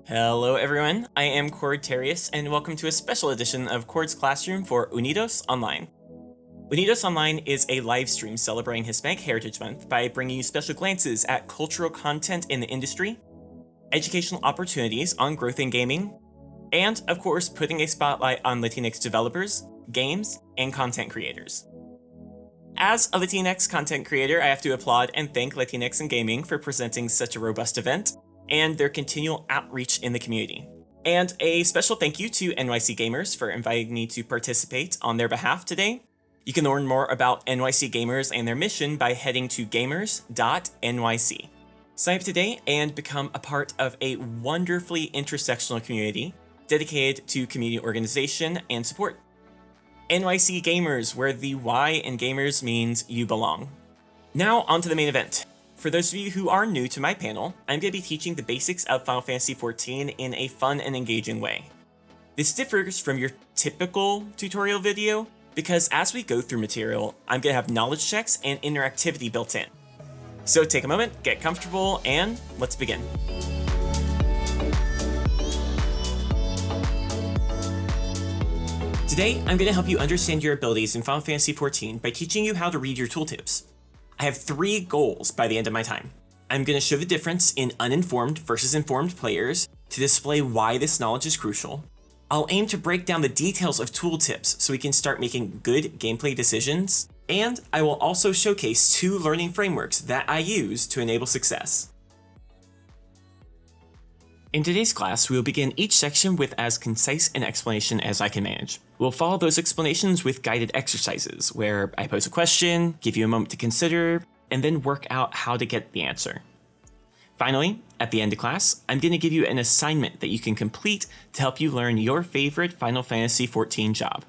Hello everyone, I am Cord and welcome to a special edition of Cord's Classroom for Unidos Online. Unidos Online is a live stream celebrating Hispanic Heritage Month by bringing you special glances at cultural content in the industry, educational opportunities on growth in gaming, and of course putting a spotlight on Latinx developers, games, and content creators. As a Latinx content creator, I have to applaud and thank Latinx in Gaming for presenting such a robust event, and their continual outreach in the community. And a special thank you to NYC Gamers for inviting me to participate on their behalf today. You can learn more about NYC Gamers and their mission by heading to gamers.nyc. Sign up today and become a part of a wonderfully intersectional community dedicated to community organization and support. NYC Gamers, where the Y in gamers means you belong. Now on to the main event. For those of you who are new to my panel, I'm going to be teaching the basics of Final Fantasy XIV in a fun and engaging way. This differs from your typical tutorial video because as we go through material, I'm going to have knowledge checks and interactivity built in. So take a moment, get comfortable, and let's begin. Today, I'm going to help you understand your abilities in Final Fantasy XIV by teaching you how to read your tooltips. I have 3 goals by the end of my time. I'm going to show the difference in uninformed versus informed players to display why this knowledge is crucial. I'll aim to break down the details of tooltips so we can start making good gameplay decisions, and I will also showcase 2 learning frameworks that I use to enable success. In today's class, we will begin each section with as concise an explanation as I can manage. We'll follow those explanations with guided exercises, where I pose a question, give you a moment to consider, and then work out how to get the answer. Finally, at the end of class, I'm going to give you an assignment that you can complete to help you learn your favorite Final Fantasy XIV job.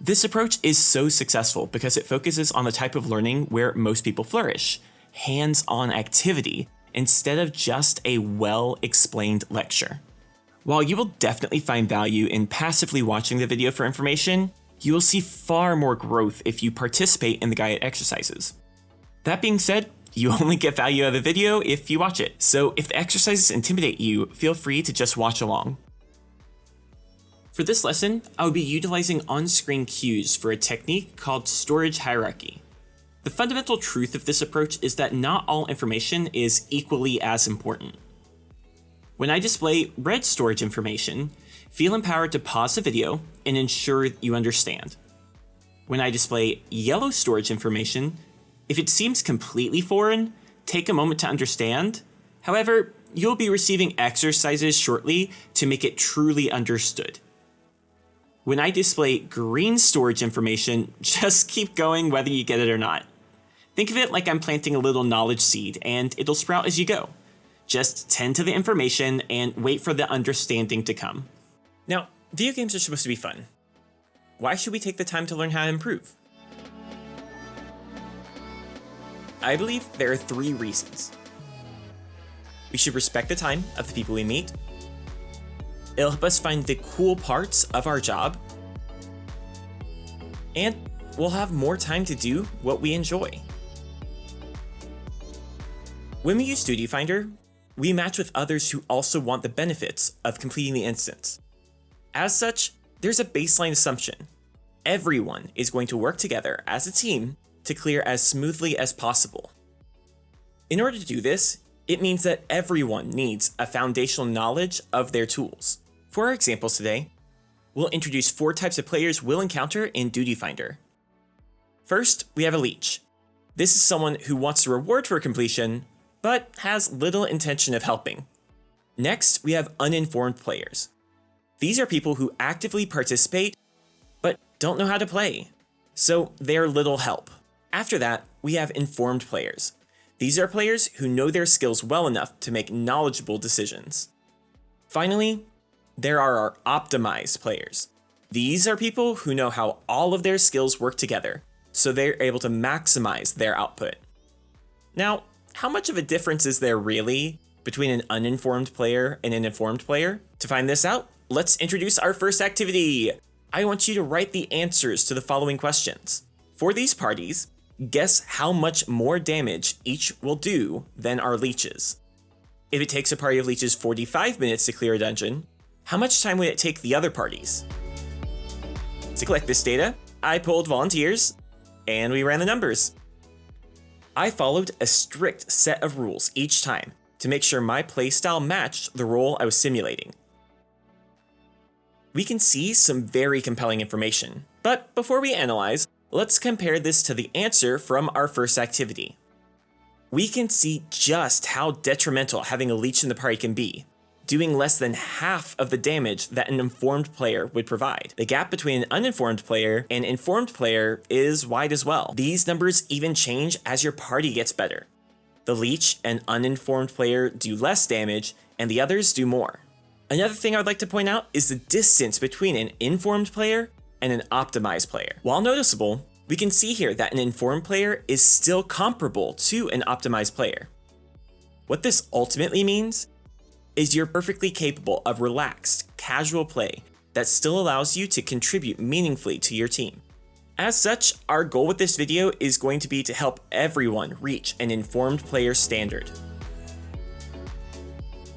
This approach is so successful because it focuses on the type of learning where most people flourish, hands-on activity, instead of just a well-explained lecture. While you will definitely find value in passively watching the video for information, you will see far more growth if you participate in the guided exercises. That being said, you only get value out of the video if you watch it, so if the exercises intimidate you, feel free to just watch along. For this lesson, I will be utilizing on-screen cues for a technique called storage hierarchy. The fundamental truth of this approach is that not all information is equally as important. When I display red storage information, feel empowered to pause the video and ensure you understand. When I display yellow storage information, if it seems completely foreign, take a moment to understand. However, you'll be receiving exercises shortly to make it truly understood. When I display green storage information, just keep going whether you get it or not. Think of it like I'm planting a little knowledge seed and it'll sprout as you go. Just tend to the information and wait for the understanding to come. Now, video games are supposed to be fun. Why should we take the time to learn how to improve? I believe there are 3 reasons. We should respect the time of the people we meet. It'll help us find the cool parts of our job. And we'll have more time to do what we enjoy. When we use Duty Finder, we match with others who also want the benefits of completing the instance. As such, there's a baseline assumption. Everyone is going to work together as a team to clear as smoothly as possible. In order to do this, it means that everyone needs a foundational knowledge of their tools. For our examples today, we'll introduce 4 types of players we'll encounter in Duty Finder. First, we have a leech. This is someone who wants a reward for completion, but has little intention of helping. Next, we have uninformed players. These are people who actively participate, but don't know how to play, so they're little help. After that, we have informed players. These are players who know their skills well enough to make knowledgeable decisions. Finally, there are our optimized players. These are people who know how all of their skills work together, so they're able to maximize their output. Now, how much of a difference is there really between an uninformed player and an informed player? To find this out, let's introduce our first activity. I want you to write the answers to the following questions. For these parties, guess how much more damage each will do than our leeches. If it takes a party of leeches 45 minutes to clear a dungeon, how much time would it take the other parties? To collect this data, I pulled volunteers, and we ran the numbers. I followed a strict set of rules each time to make sure my playstyle matched the role I was simulating. We can see some very compelling information, but before we analyze, let's compare this to the answer from our first activity. We can see just how detrimental having a leech in the party can be, doing less than half of the damage that an informed player would provide. The gap between an uninformed player and informed player is wide as well. These numbers even change as your party gets better. The leech and uninformed player do less damage, and the others do more. Another thing I would like to point out is the distance between an informed player and an optimized player. While noticeable, we can see here that an informed player is still comparable to an optimized player. What this ultimately means is you're perfectly capable of relaxed, casual play that still allows you to contribute meaningfully to your team. As such, our goal with this video is going to be to help everyone reach an informed player standard.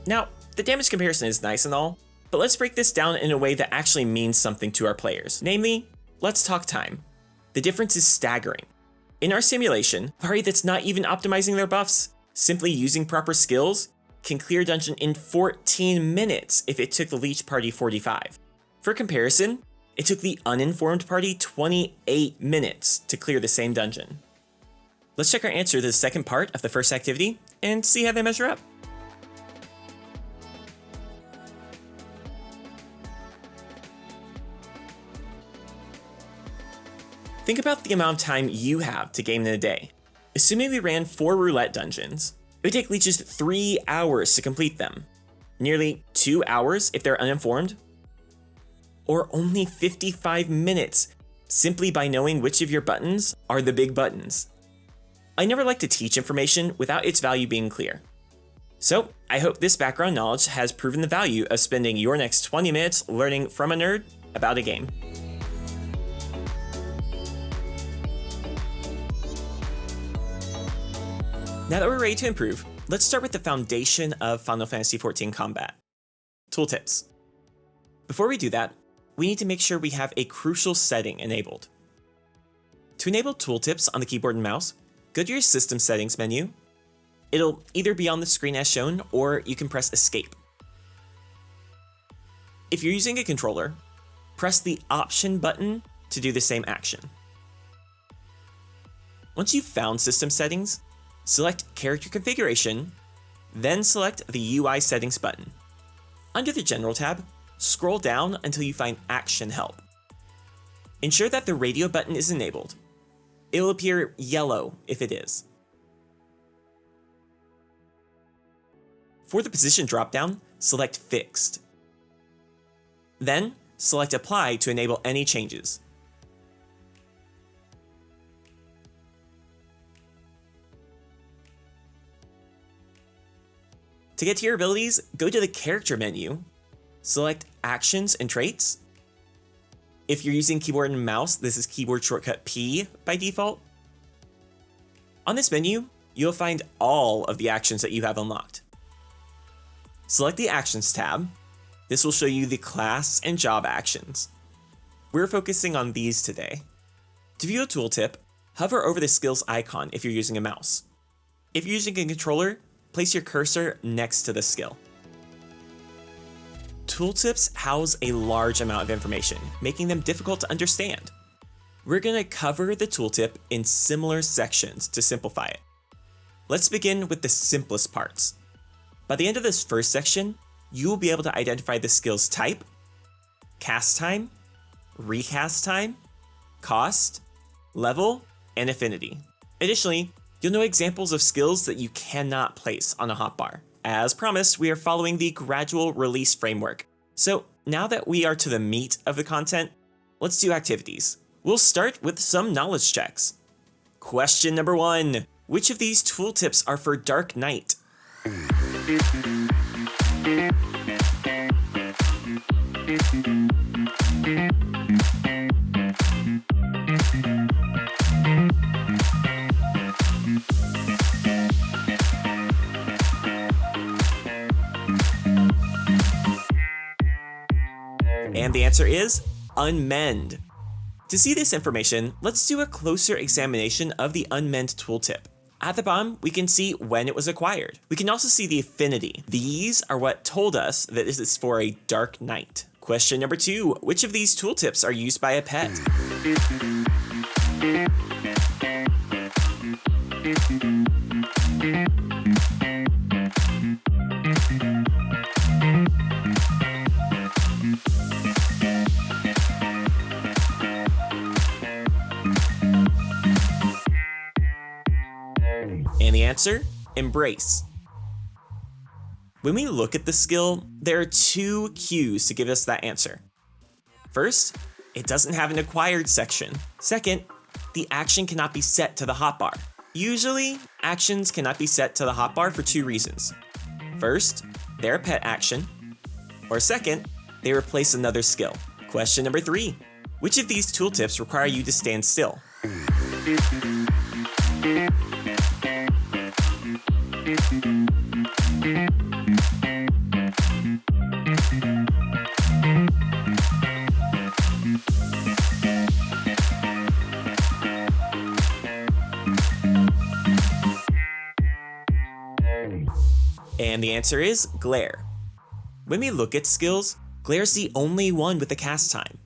Now, the damage comparison is nice and all, but let's break this down in a way that actually means something to our players. Namely, let's talk time. The difference is staggering. In our simulation, a party that's not even optimizing their buffs, simply using proper skills, can clear a dungeon in 14 minutes if it took the leech party 45. For comparison, it took the uninformed party 28 minutes to clear the same dungeon. Let's check our answer to the second part of the first activity and see how they measure up. Think about the amount of time you have to game in a day. Assuming we ran 4 roulette dungeons, it would take leeches 3 hours to complete them, nearly 2 hours if they're uninformed, or only 55 minutes simply by knowing which of your buttons are the big buttons. I never like to teach information without its value being clear. So I hope this background knowledge has proven the value of spending your next 20 minutes learning from a nerd about a game. Now that we're ready to improve, let's start with the foundation of Final Fantasy XIV combat: tooltips. Before we do that, we need to make sure we have a crucial setting enabled. To enable tooltips on the keyboard and mouse, go to your System Settings menu. It'll either be on the screen as shown, or you can press Escape. If you're using a controller, press the Option button to do the same action. Once you've found System Settings, select Character Configuration, then select the UI Settings button. Under the General tab, scroll down until you find Action Help. Ensure that the radio button is enabled. It will appear yellow if it is. For the position dropdown, select Fixed. Then, select Apply to enable any changes. To get to your abilities, go to the Character menu, select Actions and Traits. If you're using keyboard and mouse, this is keyboard shortcut P by default. On this menu, you'll find all of the actions that you have unlocked. Select the Actions tab. This will show you the class and job actions. We're focusing on these today. To view a tooltip, hover over the skills icon if you're using a mouse. If you're using a controller, place your cursor next to the skill. Tooltips house a large amount of information, making them difficult to understand. We're going to cover the tooltip in similar sections to simplify it. Let's begin with the simplest parts. By the end of this first section, you will be able to identify the skill's type, cast time, recast time, cost, level, and affinity. Additionally, you'll know examples of skills that you cannot place on a hotbar. As promised, we are following the gradual release framework. So now that we are to the meat of the content, let's do activities. We'll start with some knowledge checks. Question number 1. Which of these tooltips are for Dark Knight? And the answer is unmend. To see this information, let's do a closer examination of the unmend tooltip. At the bottom, we can see when it was acquired. We can also see the affinity. These are what told us that this is for a dark knight. Question number 2, which of these tooltips are used by a pet? And the answer, embrace. When we look at the skill, there are 2 cues to give us that answer. First, it doesn't have an acquired section. Second, the action cannot be set to the hotbar. Usually, actions cannot be set to the hotbar for 2 reasons. First, they're a pet action. Or second, they replace another skill. Question number 3, which of these tooltips require you to stand still? And the answer is glare. When we look at skills, glare's the only one with a cast time.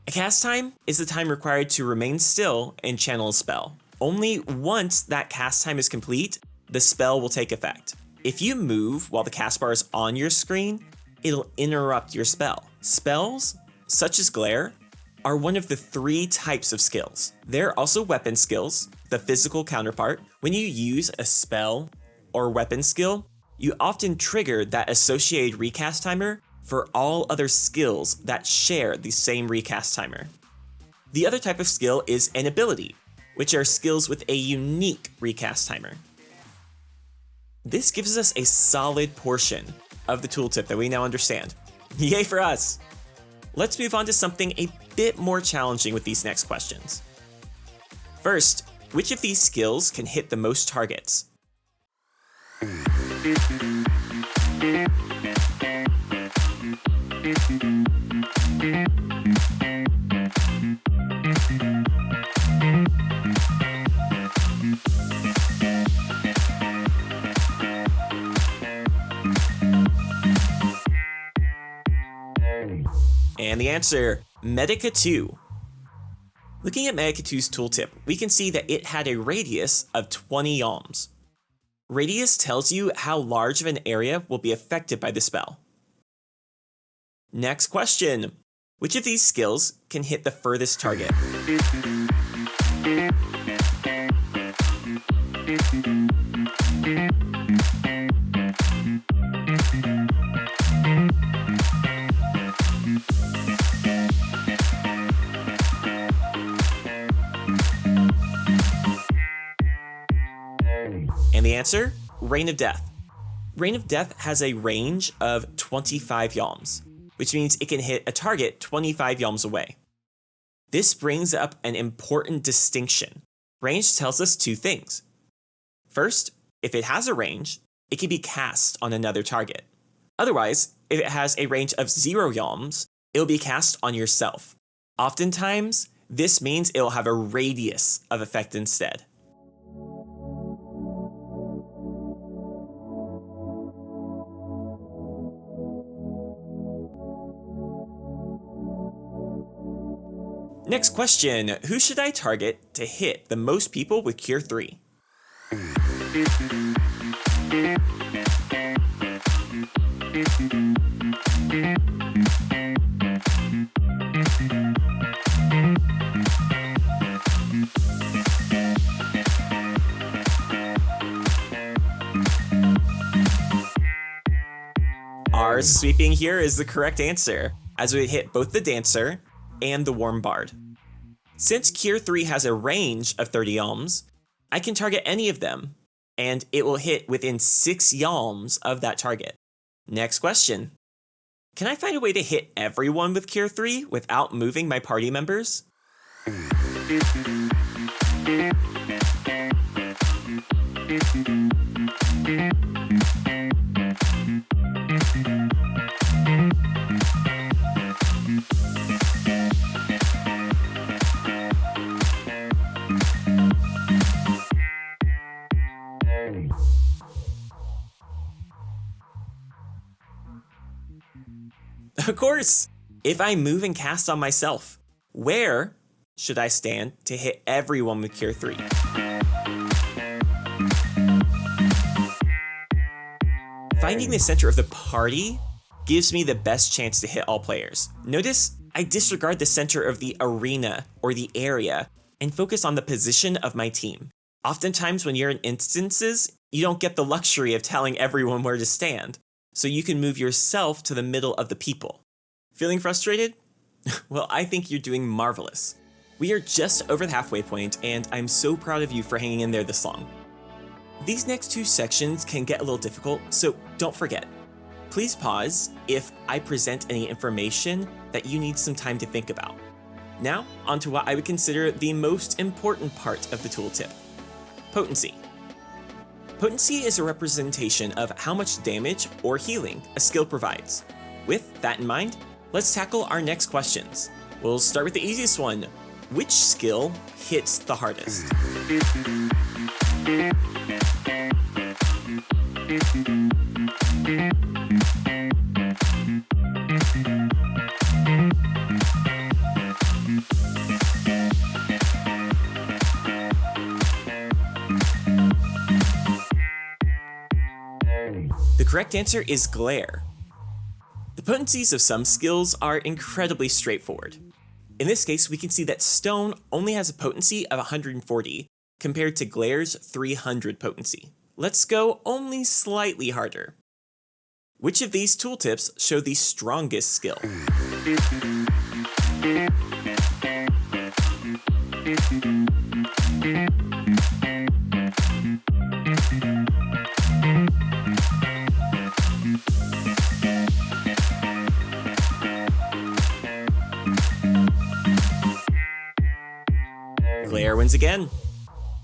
A cast time is the time required to remain still and channel a spell. Only once that cast time is complete, the spell will take effect. If you move while the cast bar is on your screen, it'll interrupt your spell. Spells, such as glare, are one of the 3 types of skills. There are also weapon skills, the physical counterpart. When you use a spell or weapon skill, you often trigger that associated recast timer for all other skills that share the same recast timer. The other type of skill is an ability, which are skills with a unique recast timer. This gives us a solid portion of the tooltip that we now understand. Yay for us! Let's move on to something a bit more challenging with these next questions. First, which of these skills can hit the most targets? And the answer, Medica 2. Looking at Medica 2's tooltip, we can see that it had a radius of 20 yalms. Radius tells you how large of an area will be affected by the spell. Next question. Which of these skills can hit the furthest target? And the answer, Rain of Death. Rain of Death has a range of 25 yalms, which means it can hit a target 25 yalms away. This brings up an important distinction. Range tells us 2 things. First, if it has a range, it can be cast on another target. Otherwise, if it has a range of 0 yalms, it'll be cast on yourself. Oftentimes, this means it'll have a radius of effect instead. Next question, who should I target to hit the most people with Cure 3? Our sweeping here is the correct answer, as we hit both the Dancer and the Warm Bard. Since Cure 3 has a range of 30 yalms, I can target any of them, and it will hit within 6 yalms of that target. Next question. Can I find a way to hit everyone with Cure 3 without moving my party members? Of course! If I move and cast on myself, where should I stand to hit everyone with Cure 3? Finding the center of the party gives me the best chance to hit all players. Notice I disregard the center of the arena or the area and focus on the position of my team. Oftentimes when you're in instances, you don't get the luxury of telling everyone where to stand, so you can move yourself to the middle of the people. Feeling frustrated? Well, I think you're doing marvelous. We are just over the halfway point, and I'm so proud of you for hanging in there this long. These next two sections can get a little difficult, so don't forget. Please pause if I present any information that you need some time to think about. Now, onto what I would consider the most important part of the tooltip: potency. Potency is a representation of how much damage or healing a skill provides. With that in mind, let's tackle our next questions. We'll start with the easiest one. Which skill hits the hardest? The correct answer is glare. The potencies of some skills are incredibly straightforward. In this case, we can see that stone only has a potency of 140 compared to glare's 300 potency. Let's go only slightly harder. Which of these tooltips show the strongest skill? Glare wins again.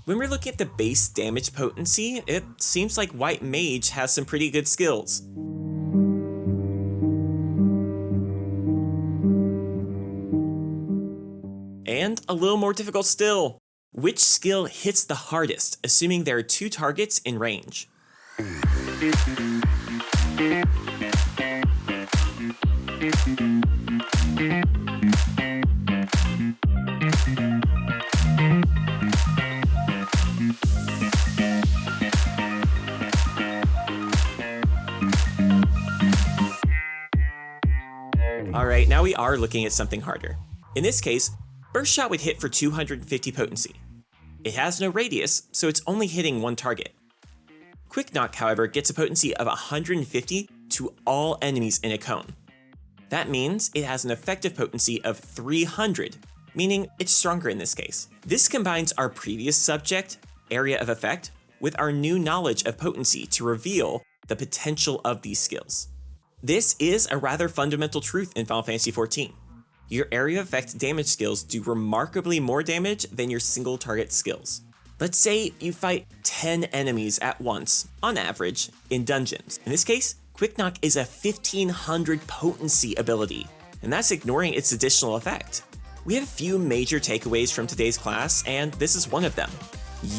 When we're looking at the base damage potency, it seems like White Mage has some pretty good skills. And a little more difficult still. Which skill hits the hardest, assuming there are two targets in range? Alright, now we are looking at something harder. In this case, Burst Shot would hit for 250 potency. It has no radius, so it's only hitting one target. Quick Knock, however, gets a potency of 150 to all enemies in a cone. That means it has an effective potency of 300, meaning it's stronger in this case. This combines our previous subject, area of effect, with our new knowledge of potency to reveal the potential of these skills. This is a rather fundamental truth in Final Fantasy XIV. Your area of effect damage skills do remarkably more damage than your single target skills. Let's say you fight 10 enemies at once, on average, in dungeons. In this case, Quick Knock is a 1500 potency ability, and that's ignoring its additional effect. We have a few major takeaways from today's class, and this is one of them.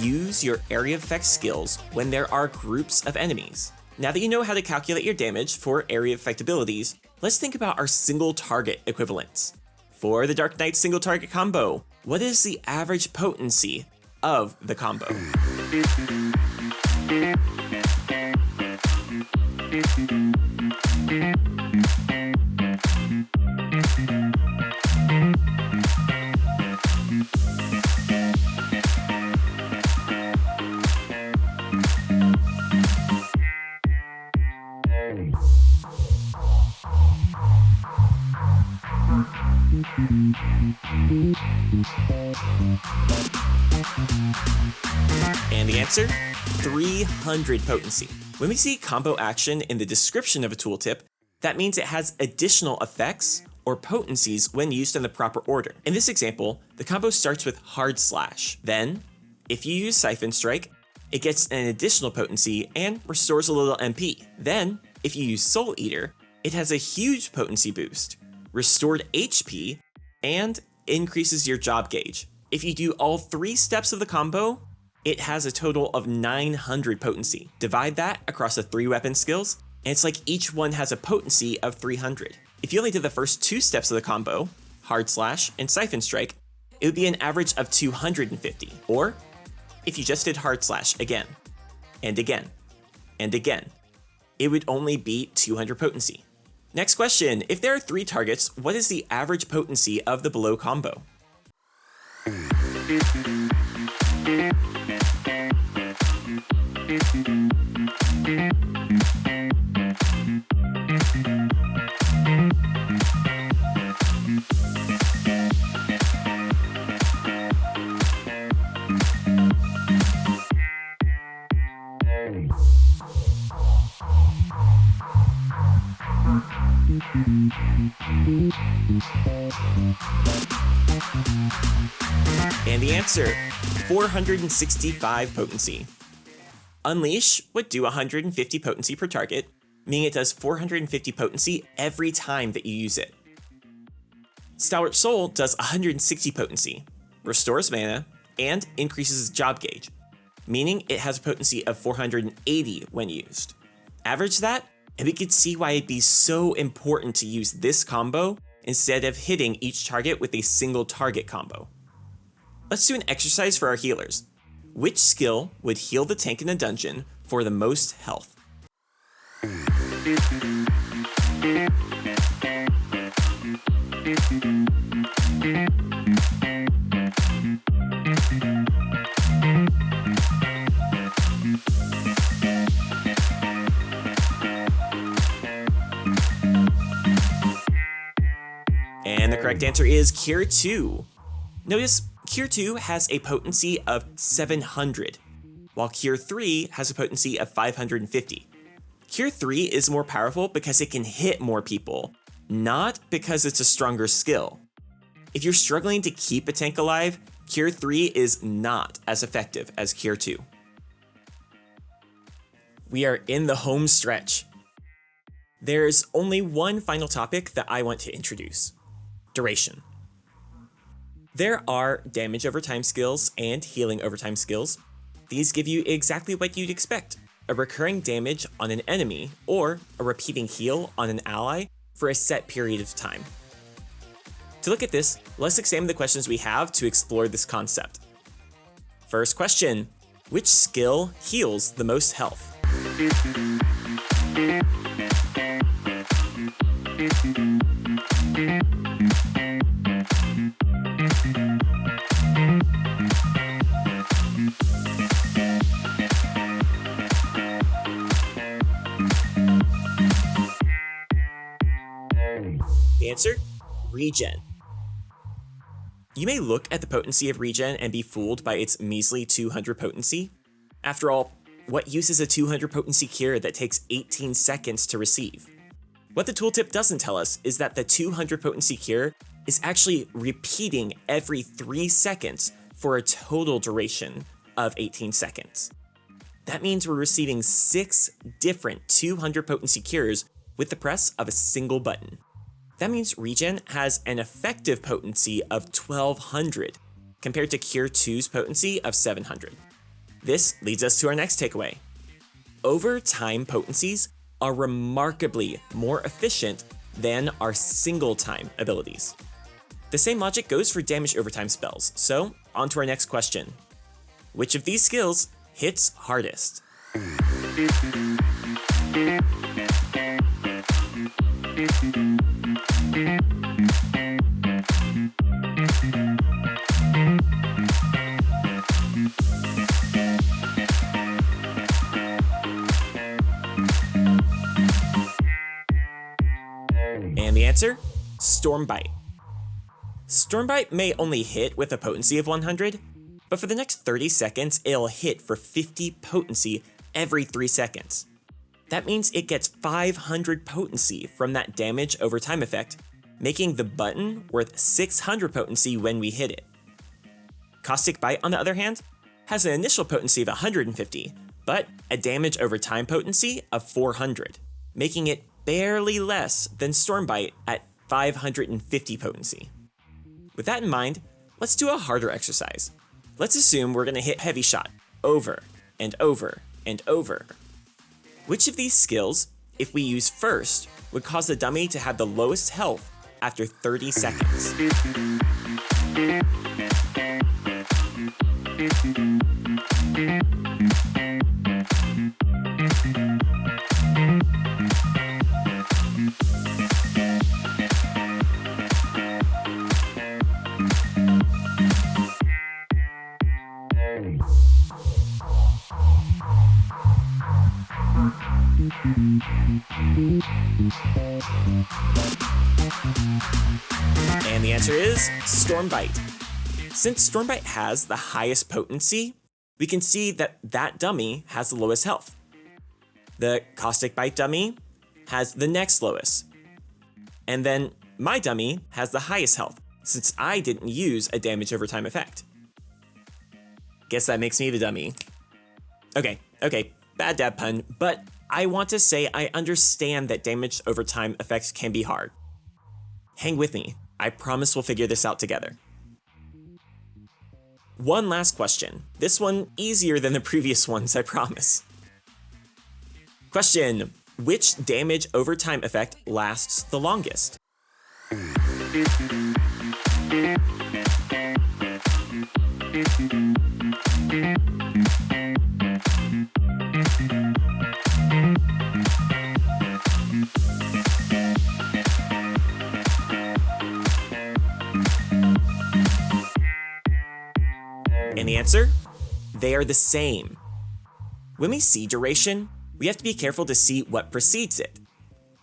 Use your area of effect skills when there are groups of enemies. Now that you know how to calculate your damage for area of effect abilities, let's think about our single target equivalents. For the Dark Knight single target combo, what is the average potency of the combo? And the answer? 300 potency. When we see combo action in the description of a tooltip, that means it has additional effects or potencies when used in the proper order. In this example, the combo starts with Hard Slash. Then, if you use Siphon Strike, it gets an additional potency and restores a little MP. Then, if you use Soul Eater, it has a huge potency boost, restored HP, and increases your job gauge. If you do all three steps of the combo, it has a total of 900 potency. Divide that across the 3 weapon skills, and it's like each one has a potency of 300. If you only did the first 2 steps of the combo, Hard Slash and Siphon Strike, it would be an average of 250. Or, if you just did Hard Slash again, and again, and again, it would only be 200 potency. Next question, if there are 3 targets, what is the average potency of the below combo? And the answer, 465 potency. Unleash would do 150 potency per target, meaning it does 450 potency every time that you use it. Stalwart Soul does 160 potency, restores mana, and increases job gauge, meaning it has a potency of 480 when used. Average that, and we could see why it'd be so important to use this combo instead of hitting each target with a single target combo. Let's do an exercise for our healers. Which skill would heal the tank in a dungeon for the most health? And the correct answer is Cure 2. Notice, Cure 2 has a potency of 700, while Cure 3 has a potency of 550. Cure 3 is more powerful because it can hit more people, not because it's a stronger skill. If you're struggling to keep a tank alive, Cure 3 is not as effective as Cure 2. We are in the home stretch. There's only one final topic that I want to introduce: duration. There are damage over time skills and healing over time skills. These give you exactly what you'd expect: a recurring damage on an enemy or a repeating heal on an ally for a set period of time. To look at this, let's examine the questions we have to explore this concept. First question, which skill heals the most health? The answer? Regen. You may look at the potency of regen and be fooled by its measly 200 potency. After all, what use is a 200 potency cure that takes 18 seconds to receive? What the tooltip doesn't tell us is that the 200 potency cure is actually repeating every 3 seconds for a total duration of 18 seconds. That means we're receiving 6 different 200 potency cures with the press of a single button. That means regen has an effective potency of 1200 compared to Cure 2's potency of 700. This leads us to our next takeaway. Over time potencies are remarkably more efficient than our single time abilities. The same logic goes for damage over time spells, so on to our next question. Which of these skills hits hardest? And the answer? Stormbite. Stormbite may only hit with a potency of 100, but for the next 30 seconds, it'll hit for 50 potency every 3 seconds. That means it gets 500 potency from that damage over time effect, making the button worth 600 potency when we hit it. Caustic Bite, on the other hand, has an initial potency of 150, but a damage over time potency of 400, making it barely less than Stormbite at 550 potency. With that in mind, let's do a harder exercise. Let's assume we're going to hit Heavy Shot over and over and over. Which of these skills if we use first would cause the dummy to have the lowest health after 30 seconds. And the answer is Stormbite. Since Stormbite has the highest potency, we can see that that dummy has the lowest health. The Caustic Bite dummy has the next lowest. And then my dummy has the highest health, since I didn't use a damage over time effect. Guess that makes me the dummy. Okay, bad dad pun, but I want to say I understand that damage over time effects can be hard. Hang with me, I promise we'll figure this out together. One last question. This one easier than the previous ones, I promise. Question: which damage over time effect lasts the longest? And the answer? They are the same. When we see duration, we have to be careful to see what precedes it.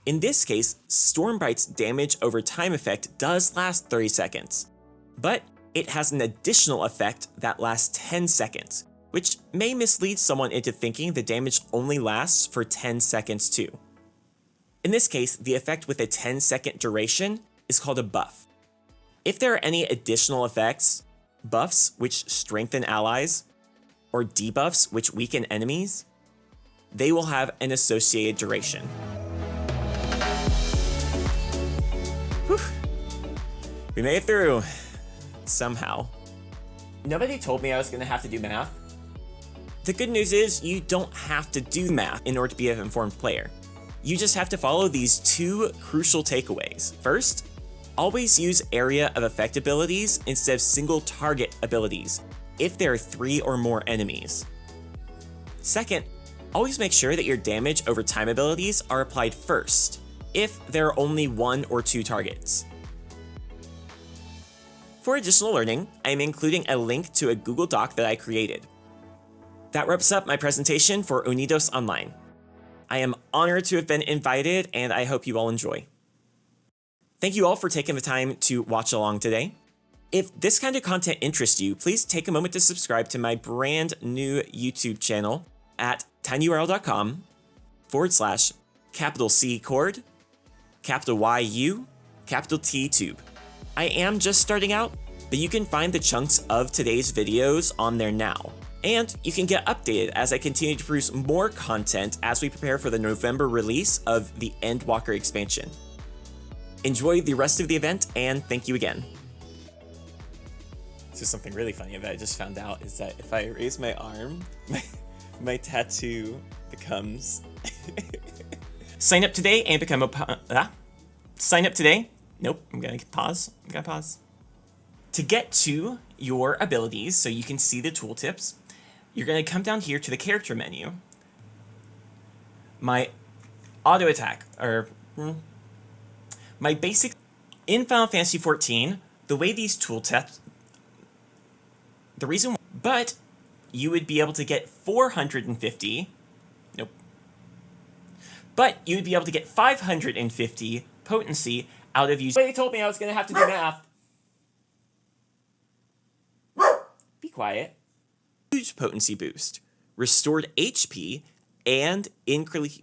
In this case, Stormbite's damage over time effect does last 30 seconds, but it has an additional effect that lasts 10 seconds, which may mislead someone into thinking the damage only lasts for 10 seconds too. In this case, the effect with a 10-second duration is called a buff. If there are any additional effects, buffs which strengthen allies, or debuffs which weaken enemies, they will have an associated duration. Whew. We made it through. Somehow. Nobody told me I was gonna have to do math. The good news is you don't have to do math in order to be an informed player. You just have to follow these two crucial takeaways. First, always use area of effect abilities instead of single target abilities if there are 3 or more enemies. Second, always make sure that your damage over time abilities are applied first if there are only 1 or 2 targets. For additional learning, I am including a link to a Google Doc that I created. That wraps up my presentation for Unidos Online. I am honored to have been invited, and I hope you all enjoy. Thank you all for taking the time to watch along today. If this kind of content interests you, please take a moment to subscribe to my brand new YouTube channel at tinyurl.com/C chord, YU, T tube. I am just starting out, but you can find the chunks of today's videos on there now. And you can get updated as I continue to produce more content as we prepare for the November release of the Endwalker expansion. Enjoy the rest of the event, and thank you again. So something really funny that I just found out is that if I raise my arm, my tattoo becomes... Sign up today and become a... Sign up today. Nope, I'm gonna pause. To get to your abilities so you can see the tooltips, you're gonna come down here to the character menu. My auto attack, or my basic, in Final Fantasy XIV, the way these tooltips, the reason, but you would be able to get 450, nope, but you would be able to get 550 potency out of using. They told me I was gonna have to do math. Be quiet. Huge potency boost, restored HP, and increase.